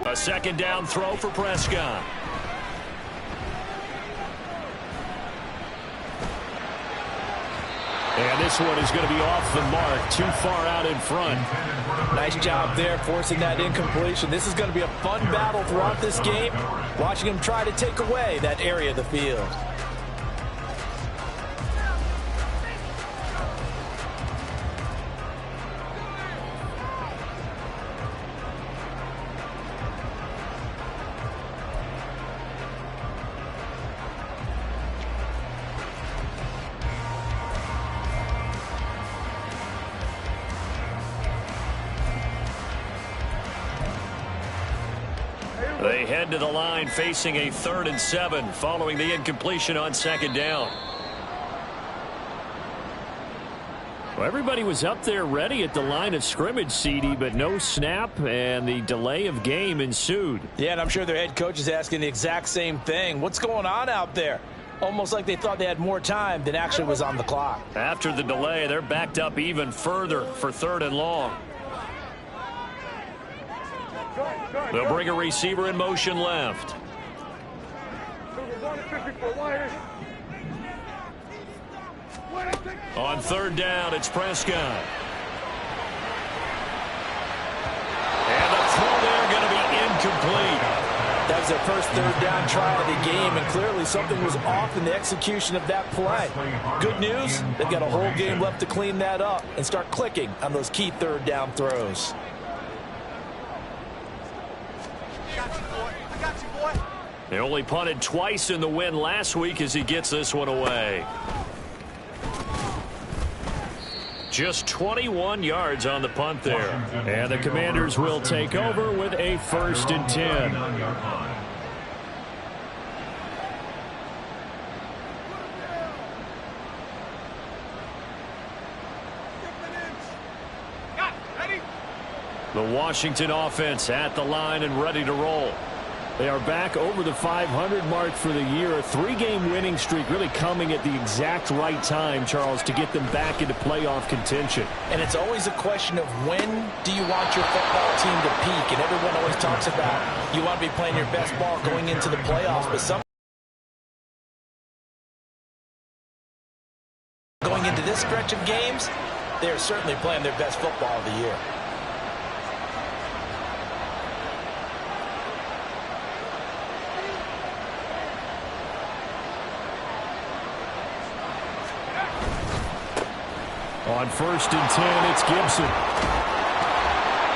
A second down throw for Prescott. And this one is going to be off the mark, too far out in front. Nice job there forcing that incompletion. This is going to be a fun battle throughout this game, watching him try to take away that area of the field. They head to the line facing a 3rd and 7 following the incompletion on second down. Well, everybody was up there ready at the line of scrimmage, CD, but no snap, and the delay of game ensued. Yeah, and I'm sure their head coach is asking the exact same thing. What's going on out there? Almost like they thought they had more time than actually was on the clock. After the delay, they're backed up even further for 3rd and long. They'll bring a receiver in motion left. On 3rd down, it's Prescott. And the throw there going to be incomplete. That was their first 3rd down try of the game, and clearly something was off in the execution of that play. Good news, they've got a whole game left to clean that up and start clicking on those key 3rd down throws. They only punted twice in the win last week as he gets this one away. Just 21 yards on the punt there. And the Commanders will take over with a 1st and 10. The Washington offense at the line and ready to roll. They are back over the 500 mark for the year. A 3-game winning streak really coming at the exact right time, Charles, to get them back into playoff contention. And it's always a question of when do you want your football team to peak? And everyone always talks about you want to be playing your best ball going into the playoffs. But going into this stretch of games, they're certainly playing their best football of the year. On 1st and 10, it's Gibson.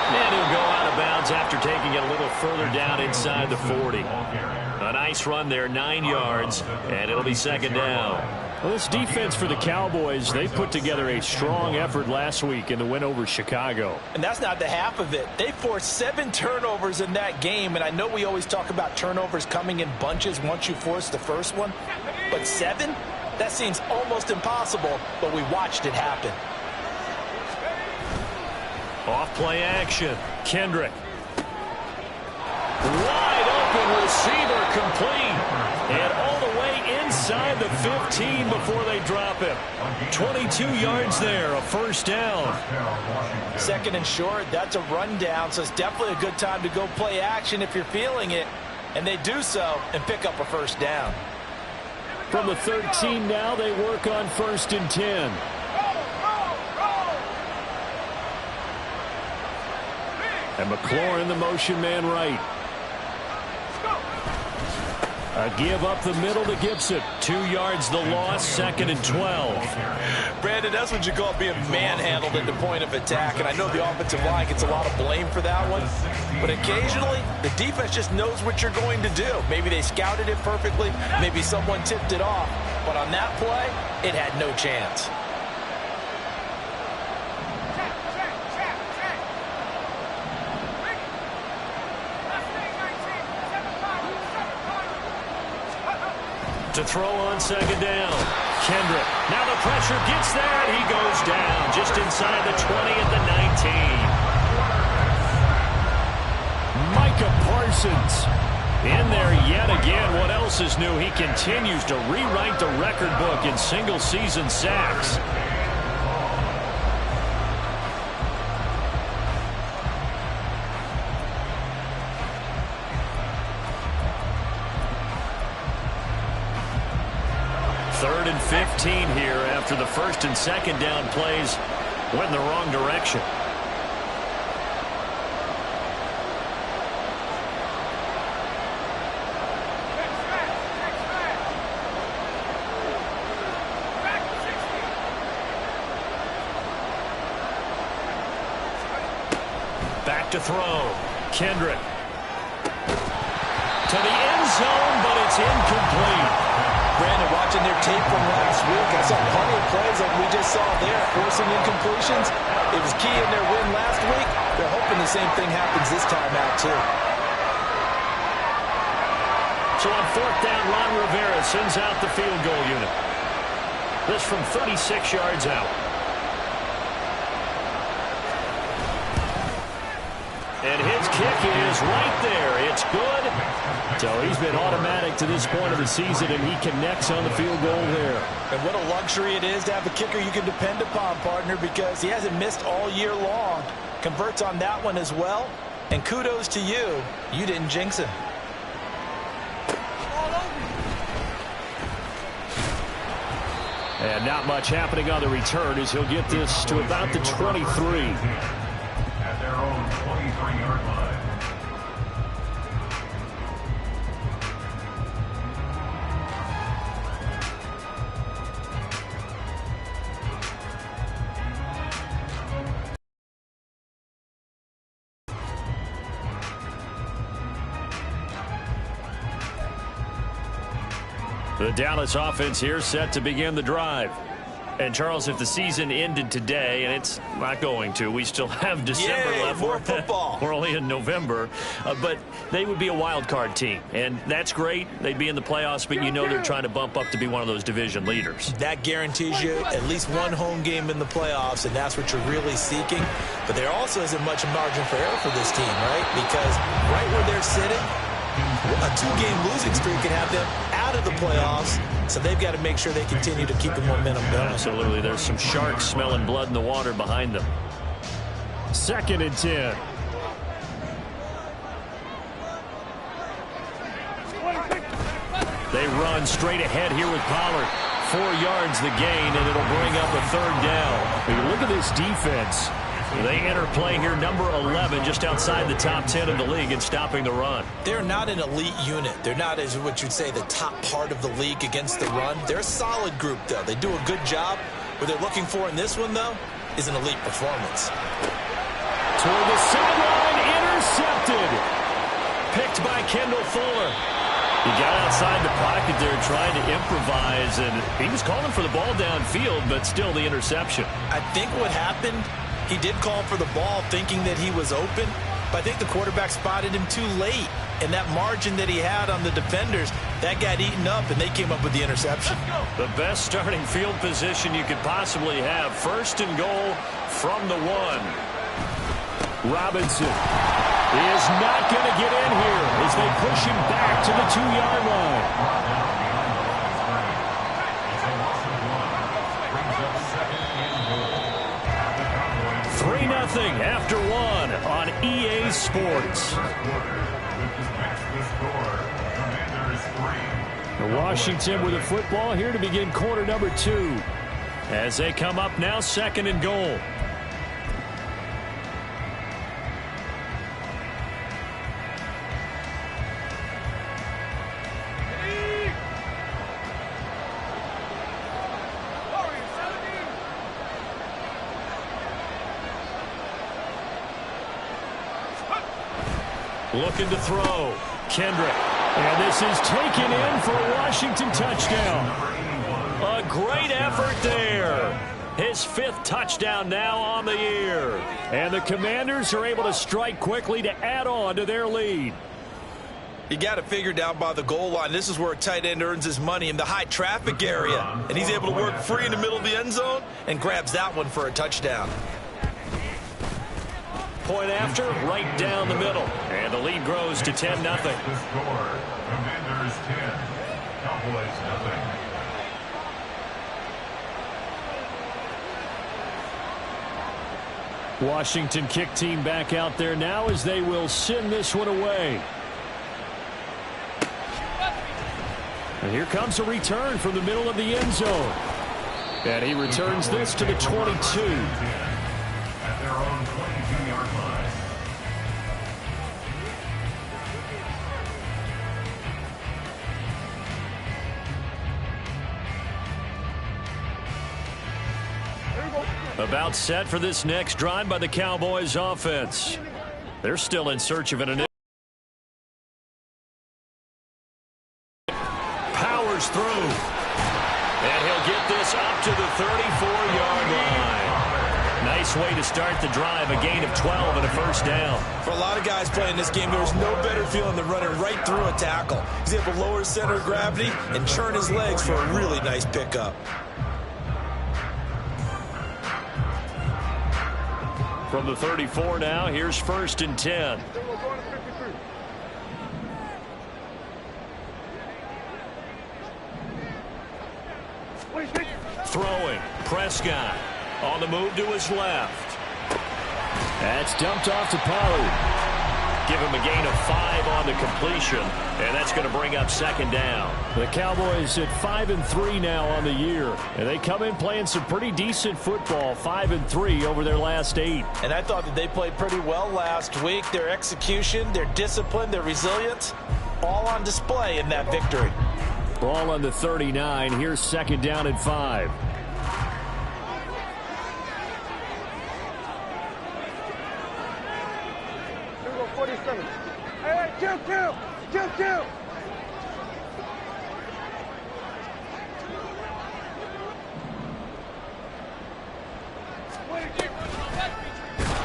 And he'll go out of bounds after taking it a little further down inside the 40. A nice run there, 9 yards, and it'll be 2nd down. Well, this defense for the Cowboys, they put together a strong effort last week in the win over Chicago. And that's not the half of it. They forced 7 turnovers in that game, and I know we always talk about turnovers coming in bunches once you force the first one, but 7? That seems almost impossible, but we watched it happen. Off play action. Kendrick. Wide open receiver complete. And all the way inside the 15 before they drop him. 22 yards there, a 1st down. 2nd and short, that's a rundown, so it's definitely a good time to go play action if you're feeling it. And they do so and pick up a 1st down. From the 13 now, they work on 1st and 10. And McLaurin, the motion man right. A give up the middle to Gibson. 2 yards the loss, 2nd and 12. Brandon, that's what you call being manhandled at the point of attack. And I know the offensive line gets a lot of blame for that one. But occasionally, the defense just knows what you're going to do. Maybe they scouted it perfectly. Maybe someone tipped it off. But on that play, it had no chance. To throw on 2nd down. Kendrick. Now the pressure gets there, and he goes down just inside the 20 at the 19. Micah Parsons in there yet again. What else is new? He continues to rewrite the record book in single-season sacks. 15 here after the first and second down plays went in the wrong direction. Back to throw. Kendrick. To the end zone, but it's incomplete. Brandon, watching their tape from last week, I saw plenty of plays like we just saw there, forcing incompletions. It was key in their win last week. They're hoping the same thing happens this time out, too. So on fourth down, Ron Rivera sends out the field goal unit. This from 36 yards out. And his kick is right there. It's good. So he's been automatic to this point of the season, and he connects on the field goal there. And what a luxury it is to have a kicker you can depend upon, partner, because he hasn't missed all year long. Converts on that one as well. And kudos to you. You didn't jinx him. And not much happening on the return as he'll get this to about the 23. At their own 23-yard line. The Dallas offense here set to begin the drive. And, Charles, if the season ended today, and it's not going to, we still have December left. More football. We're only in November. But they would be a wild card team. And that's great. They'd be in the playoffs, but you know they're trying to bump up to be one of those division leaders. That guarantees you at least one home game in the playoffs, and that's what you're really seeking. But there also isn't much margin for error for this team, right? Because right where they're sitting, a two-game losing streak could have them out of the playoffs, so they've got to make sure they continue to keep the momentum going. Absolutely. There's some sharks smelling blood in the water behind them. 2nd and 10. They run straight ahead here with Pollard. 4 yards the gain, and it'll bring up a 3rd down. When you look at this defense, they enter play here, number 11, just outside the top 10 of the league in stopping the run. They're not an elite unit. They're not, as what you'd say, the top part of the league against the run. They're a solid group, though. They do a good job. What they're looking for in this one, though, is an elite performance. Toward the sideline, intercepted. Picked by Kendall Fuller. He got outside the pocket there trying to improvise, and he was calling for the ball downfield, but still the interception. I think what happened, he did call for the ball thinking that he was open, but I think the quarterback spotted him too late. And that margin that he had on the defenders, that got eaten up, and they came up with the interception. The best starting field position you could possibly have. 1st and goal from the 1. Robinson is not going to get in here as they push him back to the 2-yard line. 3-0 after 1 on EA Sports. Washington with a football here to begin quarter number 2. As they come up now, 2nd and goal. Looking to throw. Kendrick. And this is taken in for a Washington touchdown. A great effort there. His 5th touchdown now on the year. And the Commanders are able to strike quickly to add on to their lead. You got to figure down by the goal line. This is where a tight end earns his money, in the high traffic area. And he's able to work free in the middle of the end zone and grabs that one for a touchdown. Point after, right down the middle. And the lead grows to 10-0. The score, Commanders 10, Cowboys 0. Washington kick team back out there now as they will send this one away. And here comes a return from the middle of the end zone. And he returns this to the 22. At their own 22-yard line. About set for this next drive by the Cowboys offense. They're still in search of an initial. Powers through. And he'll get this up to the 34-yard line. Nice way to start the drive. A gain of 12 and a first down. For a lot of guys playing this game, there's no better feeling than running right through a tackle. He's able to lower his center of gravity and churn his legs for a really nice pickup. From the 34 now, here's 1st and 10. Throwing. Prescott on the move to his left. That's dumped off to Pollard. Give him a gain of 5 on the completion, and that's going to bring up 2nd down. The Cowboys at 5-3 now on the year, and they come in playing some pretty decent football, 5-3 over their last 8. And I thought that they played pretty well last week. Their execution, their discipline, their resilience, all on display in that victory. Ball on the 39. Here's 2nd down and 5. Hey, kill.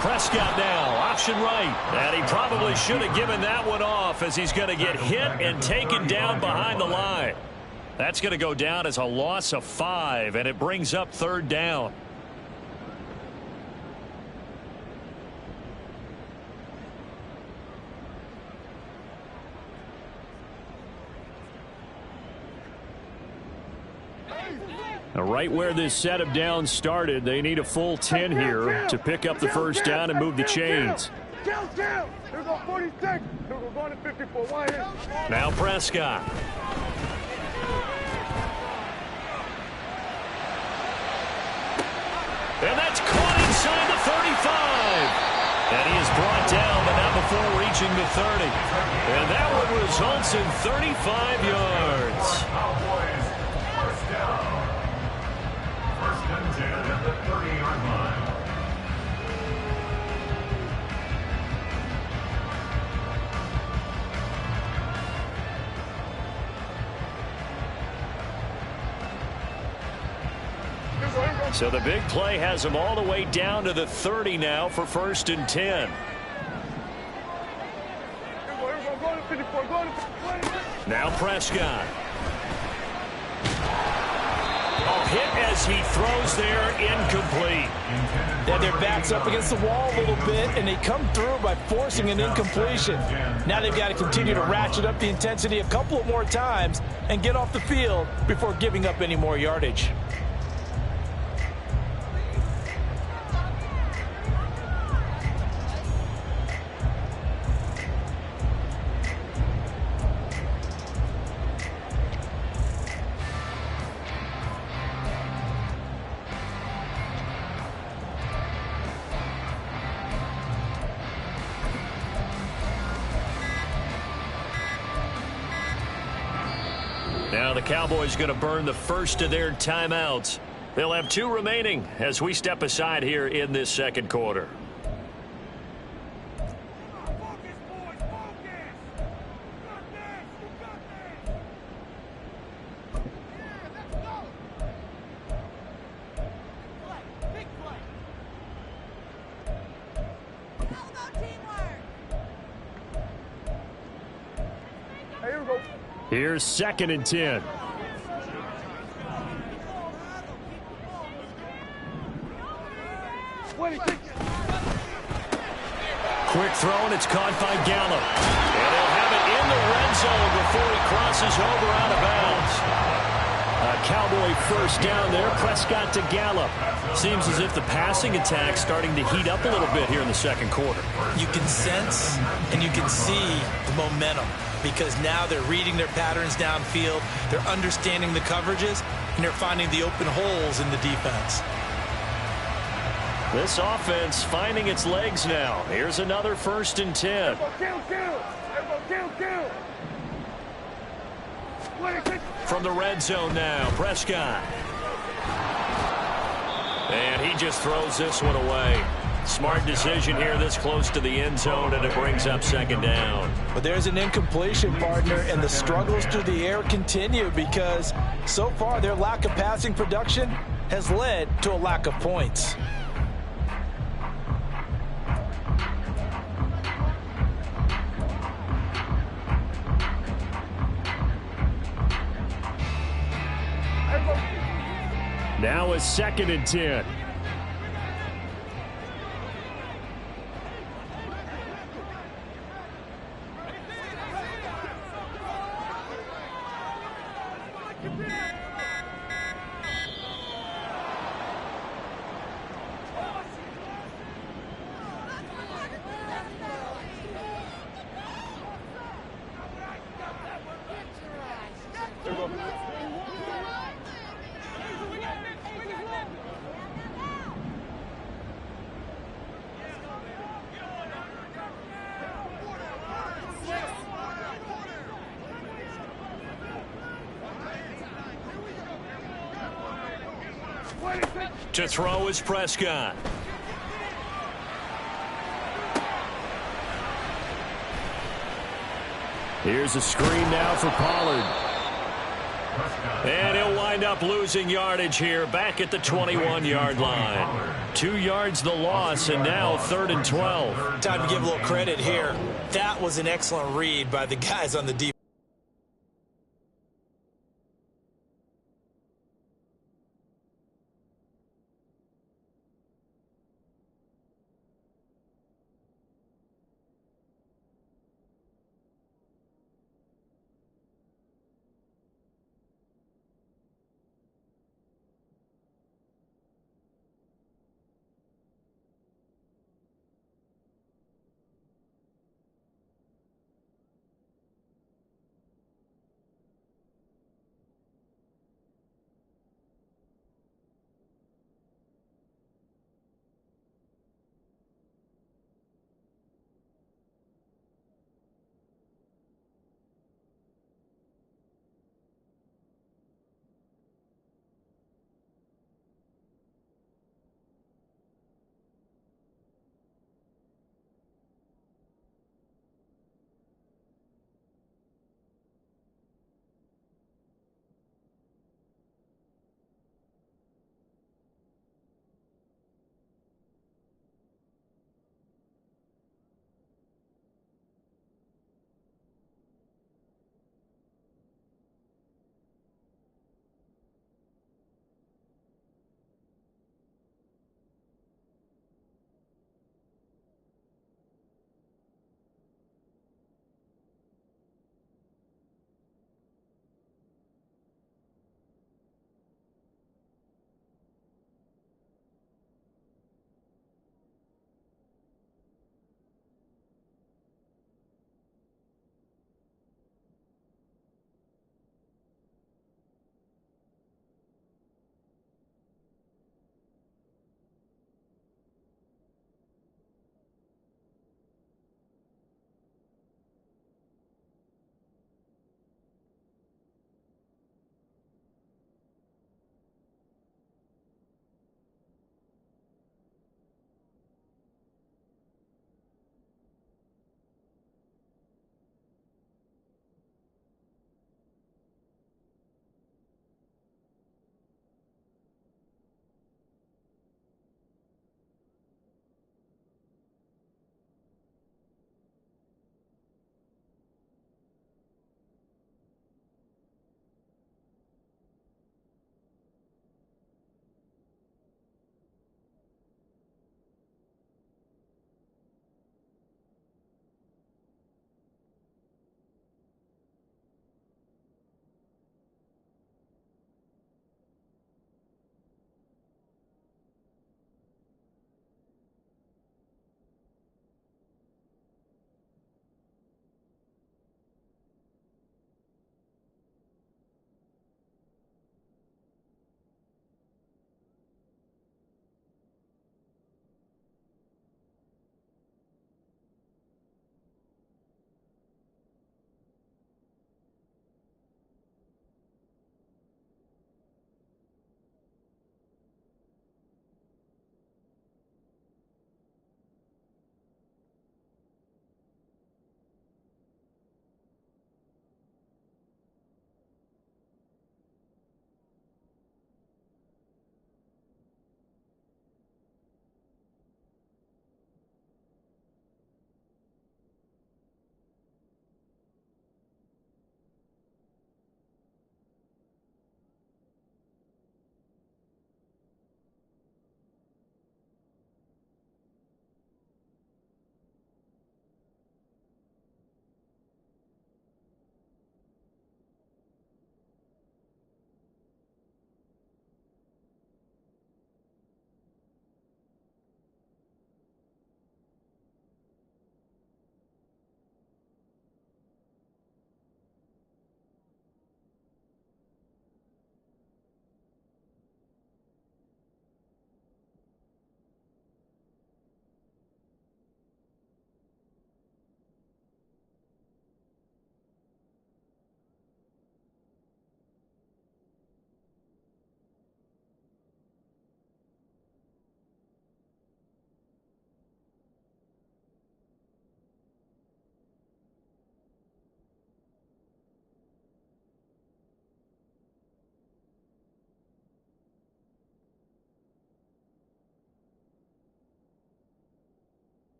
Prescott now, option right. And he probably should have given that one off as he's going to get hit and taken down behind the line. That's going to go down as a loss of 5, and it brings up 3rd down. Right where this set of downs started, they need a full 10 here to pick up the first down and move the chains. Here go 46. Here go going to 54. Now Prescott. And that's caught inside the 35. And he is brought down, but not before reaching the 30. And that one results in 35 yards. Cowboys, first down. 1st and 10 at the 30-yard line. So the big play has them all the way down to the 30 now for 1st and 10. Now Prescott. Hit as he throws there, incomplete. Yeah, their back's up against the wall a little bit, and they come through by forcing an incompletion. Now they've got to continue to ratchet up the intensity a couple of more times and get off the field before giving up any more yardage. Now the Cowboys going to burn the first of their timeouts. They'll have 2 remaining as we step aside here in this 2nd quarter. Here's 2nd and 10. Quick throw, and it's caught by Gallup. And he'll have it in the red zone before he crosses over out of bounds. A Cowboy first down there. Prescott to Gallup. Seems as if the passing attack's starting to heat up a little bit here in the 2nd quarter. You can sense and you can see the momentum. because now they're reading their patterns downfield, they're understanding the coverages, and they're finding the open holes in the defense. This offense finding its legs now. Here's another 1st and 10. From the red zone now, Prescott. And he just throws this one away. Smart decision here this close to the end zone, and it brings up 2nd down. But there's an incompletion, partner, and the struggles through the air continue because so far their lack of passing production has led to a lack of points. Now is 2nd and 10. To throw is Prescott. Here's a screen now for Pollard. And he'll wind up losing yardage here back at the 21-yard line. 2 yards the loss, and now 3rd and 12. Time to give a little credit here. That was an excellent read by the guys on the defense.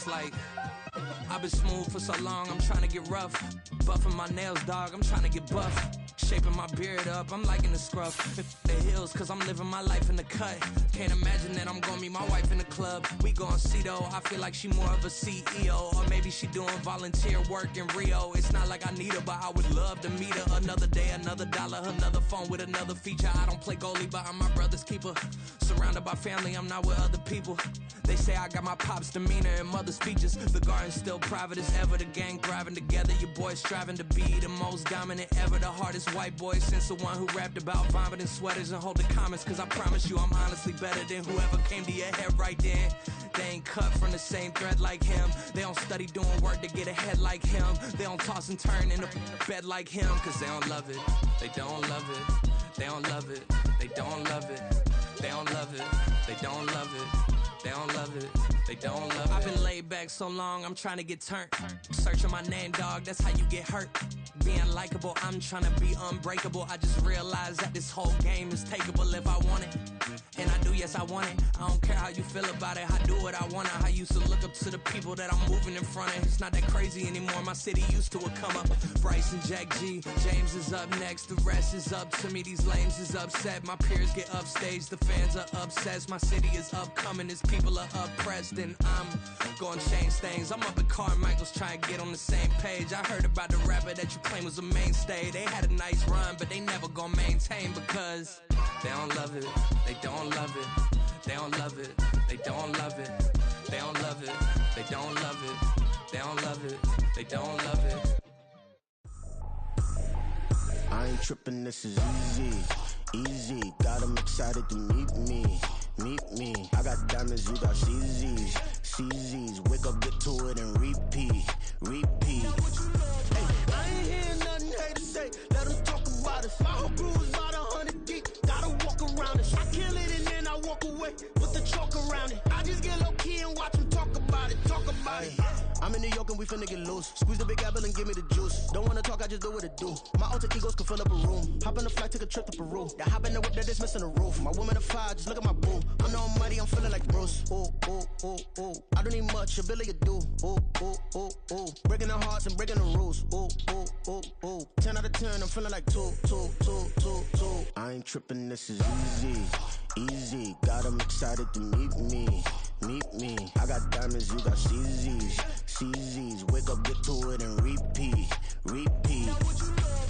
It's like, I've been smooth for so long, I'm trying to get rough. Buffing my nails, dog, I'm trying to get buff. Shaping my beard up, I'm liking the scruff. The hills, cause I'm living my life in the cut. Can't imagine that I'm gonna meet my wife in the club. We gon' see though, I feel like she more of a CEO. Or maybe she doing volunteer work in Rio. It's not like I need her, but I would love to meet her. Another day, another dollar, another phone with another feature. I don't play goalie, but I'm my brother's keeper. Surrounded by family, I'm not with other people. They say I got my pop's demeanor and mother's features. The garden's still private as ever, the gang thriving together. Your boys striving to be the most dominant ever. The hardest white boy since the one who rapped about vomiting sweaters and holding comments. Cause I promise you I'm honestly better than whoever came to your head right then. They ain't cut from the same thread like him. They don't study doing work to get ahead like him. They don't toss and turn in the bed like him. Cause they don't love it, they don't love it. They don't love it, they don't love it. They don't love it, they don't love it. They don't love it, they don't love it. I've been laid back so long, I'm trying to get turned. Searching my name, dog, that's how you get hurt. Being likable, I'm trying to be unbreakable. I just realized that this whole game is takeable if I want it. And I do, yes, I want it. I don't care how you feel about it, I do what I want it. I used to look up to the people that I'm moving in front of. It's not that crazy anymore, my city used to a come up. Bryce and Jack G, James is up next. The rest is up to me, these lames is upset. My peers get upstaged, the fans are obsessed. My city is upcoming, its people are oppressed. And I'm gonna change things. I'm up at Carmichael's trying to get on the same page. I heard about the rapper that you claim was a mainstay. They had a nice run, but they never gonna maintain because they don't love it, they don't love it, they don't love it, they don't love it, they don't love it, they don't love it, they don't love it, they don't love it. I ain't tripping, this is easy, easy. Got them excited to meet me, meet me. I got diamonds, you got CZs, CZs. Wake up, get to it and repeat, repeat. Hey, I ain't hearing nothing haters say. Let them talk about us. My whole crew is about 100 deep. Gotta walk around it. I kill it and then I walk away with the chalk around it. I just get low key and watch them talk about it, talk about it. I'm in New York and we finna get loose. Squeeze the big apple and give me the juice. Don't wanna talk, I just do what it do. My alter egos can fill up a room. Hop in the flight, take a trip to Peru. That hop in the whip that is missing the roof. My woman a fire, just look at my boo. I'm no money, I'm feeling like Bruce. Ooh, ooh, ooh, ooh. I don't need much, ability to do. Ooh, ooh, ooh, ooh. Breaking the hearts and breaking the rules. Ooh, ooh, ooh, ooh. 10 out of 10, I'm feeling like 2, 2, 2, 2, 2. I ain't tripping, this is easy, easy. Got them excited to meet me, meet me. I got diamonds, you got CZs, CZs. Wake up, get to it and repeat, repeat.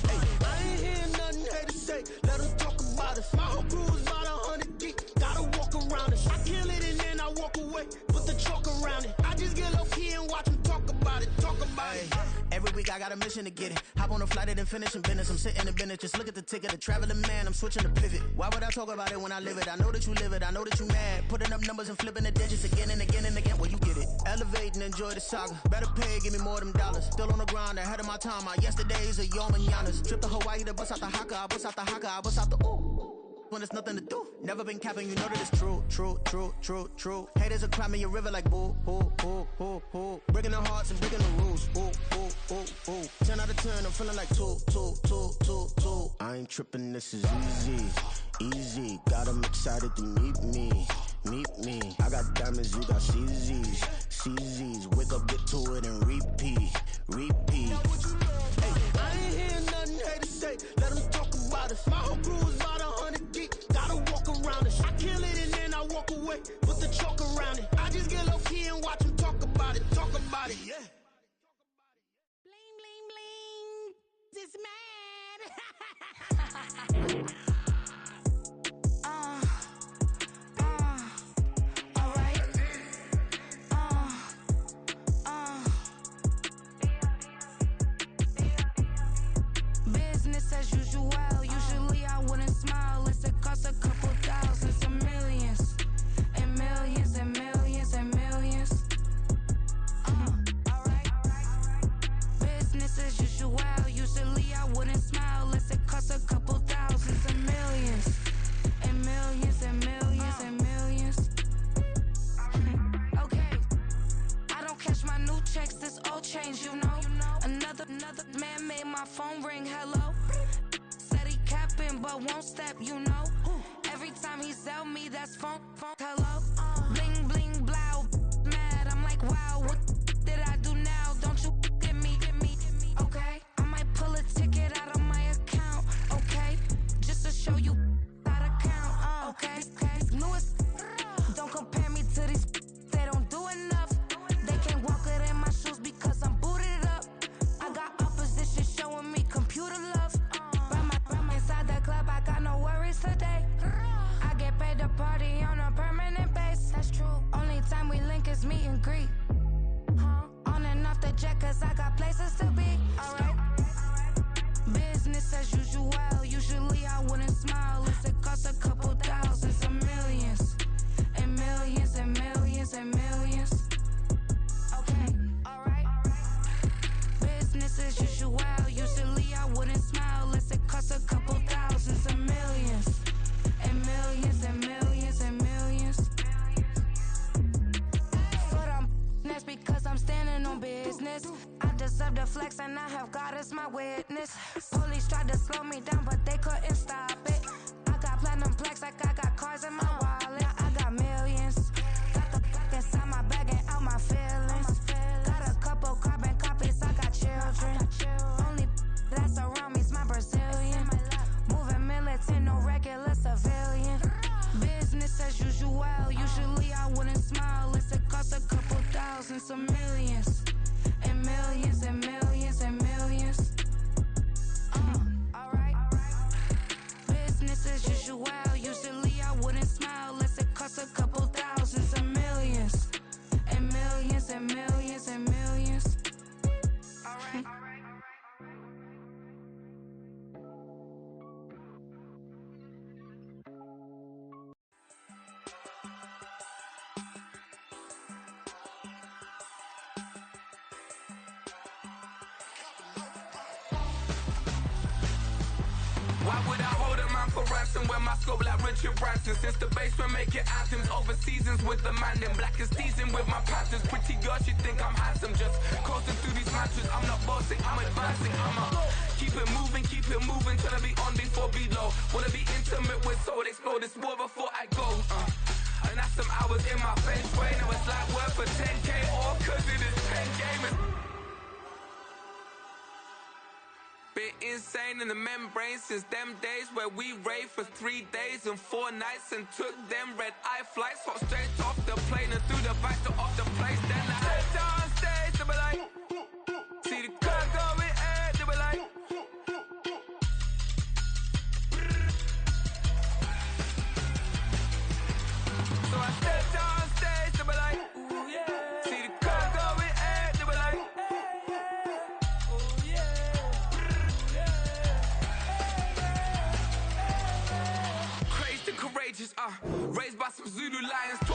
Hey, I ain't hearing nothing haters say. Let them talk about us. My whole crew is about 100 deep. Gotta walk around us. I kill it and then I walk away with the chalk around it. I just get low key and watch them talk about it, talk about it. Every week I got a mission to get it. Hop on a flight and then finish in business. I'm sitting in business, just look at the ticket. A traveling man, I'm switching to pivot. Why would I talk about it when I live it? I know that you live it, I know that you mad. Putting up numbers and flipping the digits again and again and again. Well, you get it. Elevate and enjoy the saga. Better pay, give me more of them dollars. Still on the grind, ahead of my time. My yesterdays are yo mananas. Trip to Hawaii to bust out the haka. I bust out the haka, I bust out the ooh. When there's nothing to do. Never been capping, you know that it's true, true, true, true, true. Haters are climbing your river like boo, boo, boo, boo, boo. Breaking their hearts and breaking the rules. Ooh, ooh, ooh, ooh. 10 out of 10, I'm feeling like 2, 2, 2, 2, 2. I ain't tripping, this is easy, easy. Got them excited to meet me, meet me. I got diamonds, you got CZs, CZs. Wake up, get to it and repeat, repeat. Hey, I ain't hearing nothing haters say. Let them talk about us. My whole crew is about 100 deep. Gotta walk around it. I kill it and then I walk away with the chalk around it. I just get low key and watch them talk about it, talk about it, yeah. Bling, bling, bling. This man. Business as usual. Usually I wouldn't smile. It's a cost a couple thousands and millions. And millions and millions and millions. Alright. Business as usual. Usually I wouldn't smile. Unless it costs a couple thousands and millions. And millions and millions and millions. Okay. I don't catch my new checks, this old change, you know. Another man made my phone ring, hello. Said he capping but won't step, you know. Every time he sell me, that's phone, hello. Bling, bling, blow, mad, I'm like, wow, what business. Police tried to slow me down, but they couldn't stop it. I got platinum plaques like I got cars in my wallet. I got millions. Got the fuck inside my bag and out my feelings. Got a couple carbon copies, I got children. Only that's around me's my Brazilian. Moving militant, no regular civilian. Business as usual, usually I wouldn't smile. It's it cost a couple thousands of millions. And millions and millions and millions. Alright. Business as usual, usually I wouldn't smile. Unless it cost a couple thousands of millions. And millions and millions and millions. Alright. Why would I hold a man for ransom when my scope like Richard Branson? Since the basement making anthems over seasons with the man in black is teasing with my panthers. Pretty girl, she think I'm handsome. Just coasting through these matches. I'm not bossing, I'm advancing. Keep it moving till I be on before below. Wanna be intimate with soul, explore this war before I go. And that's some hours in my bench way. Now it's like work for 10K or cause it is 10 gamers. Been insane in the membrane since them days where we raved for 3 days and 4 nights and took them red eye flights. Hop straight off the plane and through the back door of the place. Then I head down stage, they be like, see the car going ahead, they be like, so I step down stage, they be like, ooh yeah, see the car going ahead, they be like, ooh yeah. Courageous, raised by some Zulu lions.